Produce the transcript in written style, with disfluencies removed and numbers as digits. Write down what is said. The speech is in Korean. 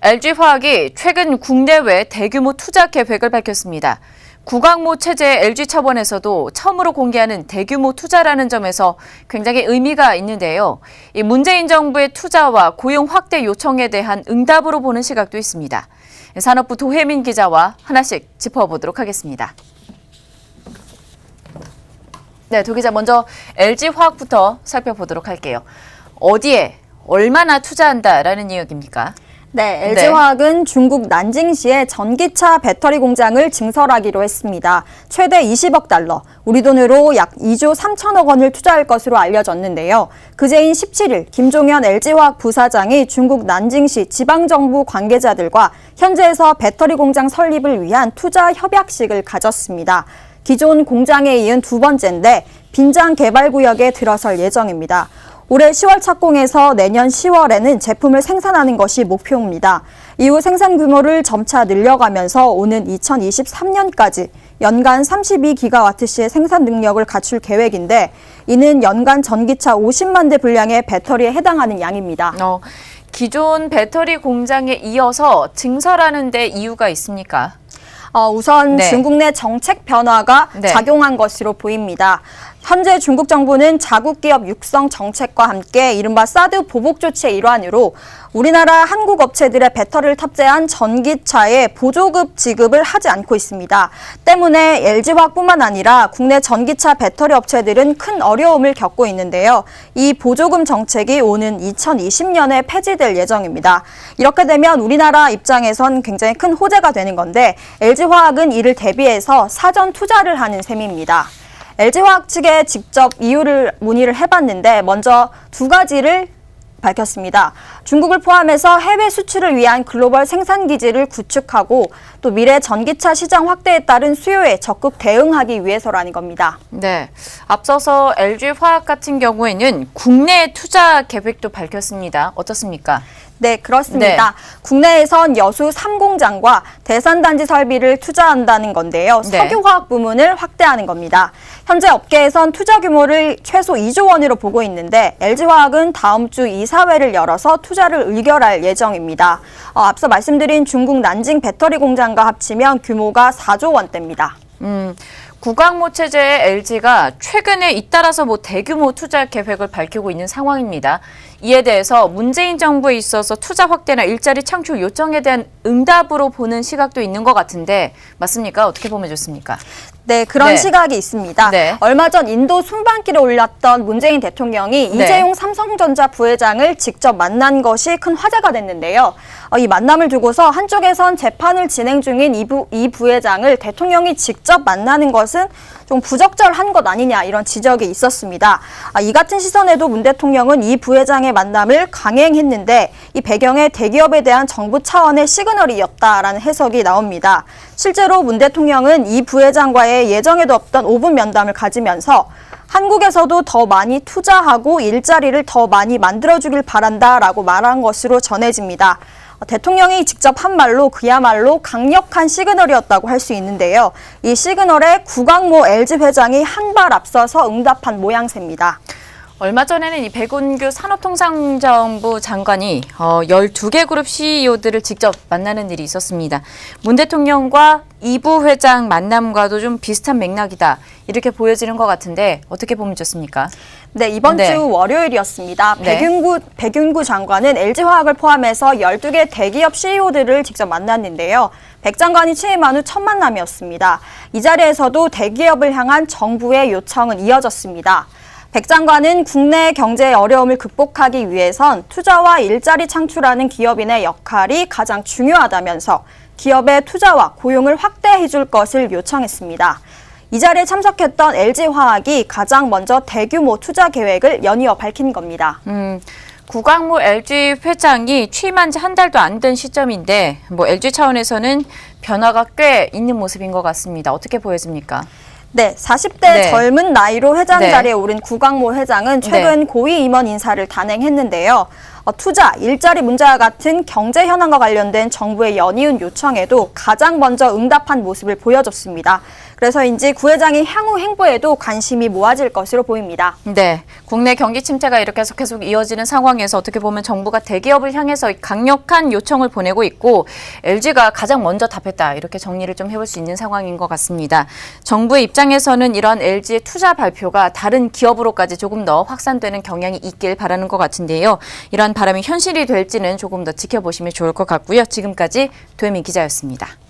LG화학이 최근 국내외 대규모 투자 계획을 밝혔습니다. 구강모 체제 LG 차원에서도 처음으로 공개하는 대규모 투자라는 점에서 굉장히 의미가 있는데요. 이 문재인 정부의 투자와 고용 확대 요청에 대한 응답으로 보는 시각도 있습니다. 산업부 도혜민 기자와 하나씩 짚어보도록 하겠습니다. 네, 도 기자 먼저 LG화학부터 살펴보도록 할게요. 어디에 얼마나 투자한다라는 이야기입니까? 네, LG화학은 중국 난징시에 전기차 배터리 공장을 증설하기로 했습니다. 최대 20억 달러, 우리 돈으로 약 2조 3천억 원을 투자할 것으로 알려졌는데요. 그제인 17일 김종현 LG화학 부사장이 중국 난징시 지방정부 관계자들과 현지에서 배터리 공장 설립을 위한 투자 협약식을 가졌습니다. 기존 공장에 이은 두 번째인데 빈장 개발구역에 들어설 예정입니다. 올해 10월 착공해서 내년 10월에는 제품을 생산하는 것이 목표입니다. 이후 생산 규모를 점차 늘려가면서 오는 2023년까지 연간 32기가와트시의 생산 능력을 갖출 계획인데 이는 연간 전기차 50만 대 분량의 배터리에 해당하는 양입니다. 기존 배터리 공장에 이어서 증설하는 데 이유가 있습니까? 우선 중국 내 정책 변화가 작용한 것으로 보입니다. 현재 중국 정부는 자국 기업 육성 정책과 함께 이른바 사드 보복 조치의 일환으로 우리나라 한국 업체들의 배터리를 탑재한 전기차에 보조급 지급을 하지 않고 있습니다. 때문에 LG화학뿐만 아니라 국내 전기차 배터리 업체들은 큰 어려움을 겪고 있는데요. 이 보조금 정책이 오는 2020년에 폐지될 예정입니다. 이렇게 되면 우리나라 입장에선 굉장히 큰 호재가 되는 건데 LG화학은 이를 대비해서 사전 투자를 하는 셈입니다. LG화학 측에 직접 이유를 문의를 해봤는데 먼저 두 가지를 밝혔습니다. 중국을 포함해서 해외 수출을 위한 글로벌 생산 기지를 구축하고 또 미래 전기차 시장 확대에 따른 수요에 적극 대응하기 위해서라는 겁니다. 네, 앞서서 LG화학 같은 경우에는 국내 투자 계획도 밝혔습니다. 어떻습니까? 네, 그렇습니다. 국내에선 여수 3공장과 대산단지 설비를 투자한다는 건데요. 석유화학 부문을 확대하는 겁니다. 현재 업계에선 투자 규모를 최소 2조 원으로 보고 있는데 LG화학은 다음 주 이사회를 열어서 투자를 의결할 예정입니다. 앞서 말씀드린 중국 난징 배터리 공장과 합치면 규모가 4조 원대입니다. 구강모 체제의 LG가 최근에 잇따라서 대규모 투자 계획을 밝히고 있는 상황입니다. 이에 대해서 문재인 정부에 있어서 투자 확대나 일자리 창출 요청에 대한 응답으로 보는 시각도 있는 것 같은데 맞습니까? 어떻게 보면 좋습니까? 네, 그런 시각이 있습니다. 얼마 전 인도 순방길에 올랐던 문재인 대통령이 이재용 삼성전자 부회장을 직접 만난 것이 큰 화제가 됐는데요. 이 만남을 두고서 한쪽에선 재판을 진행 중인 이 부회장을 대통령이 직접 만나는 것은 좀 부적절한 것 아니냐 이런 지적이 있었습니다. 이 같은 시선에도 문 대통령은 이 부회장의 만남을 강행했는데 이 배경에 대기업에 대한 정부 차원의 시그널이었다라는 해석이 나옵니다. 실제로 문 대통령은 이 부회장과의 예정에도 없던 5분 면담을 가지면서 한국에서도 더 많이 투자하고 일자리를 더 많이 만들어주길 바란다라고 말한 것으로 전해집니다. 대통령이 직접 한 말로 그야말로 강력한 시그널이었다고 할 수 있는데요. 이 시그널에 구강모 LG 회장이 한 발 앞서서 응답한 모양새입니다. 얼마 전에는 이 백운규 산업통상자원부 장관이 12개 그룹 CEO들을 직접 만나는 일이 있었습니다. 문 대통령과 이 부회장 만남과도 좀 비슷한 맥락이다. 이렇게 보여지는 것 같은데 어떻게 보면 좋습니까? 네, 이번 주 월요일이었습니다. 백윤구 장관은 LG화학을 포함해서 12개 대기업 CEO들을 직접 만났는데요. 백 장관이 취임한 후 첫 만남이었습니다. 이 자리에서도 대기업을 향한 정부의 요청은 이어졌습니다. 백 장관은 국내 경제의 어려움을 극복하기 위해선 투자와 일자리 창출하는 기업인의 역할이 가장 중요하다면서 기업의 투자와 고용을 확대해 줄 것을 요청했습니다. 이 자리에 참석했던 LG화학이 가장 먼저 대규모 투자 계획을 연이어 밝힌 겁니다. 구강모 LG 회장이 취임한 지 한 달도 안 된 시점인데 LG 차원에서는 변화가 꽤 있는 모습인 것 같습니다. 어떻게 보여집니까? 네, 40대 젊은 나이로 회장 자리에 오른 구강모 회장은 최근 고위 임원 인사를 단행했는데요. 투자, 일자리 문제와 같은 경제 현안과 관련된 정부의 연이은 요청에도 가장 먼저 응답한 모습을 보여줬습니다. 그래서인지 구회장이 향후 행보에도 관심이 모아질 것으로 보입니다. 네, 국내 경기 침체가 이렇게 계속 이어지는 상황에서 어떻게 보면 정부가 대기업을 향해서 강력한 요청을 보내고 있고 LG가 가장 먼저 답했다. 이렇게 정리를 좀 해볼 수 있는 상황인 것 같습니다. 정부의 입장에서는 이런 LG의 투자 발표가 다른 기업으로까지 조금 더 확산되는 경향이 있길 바라는 것 같은데요. 이런 바람이 현실이 될지는 조금 더 지켜보시면 좋을 것 같고요. 지금까지 도혜민 기자였습니다.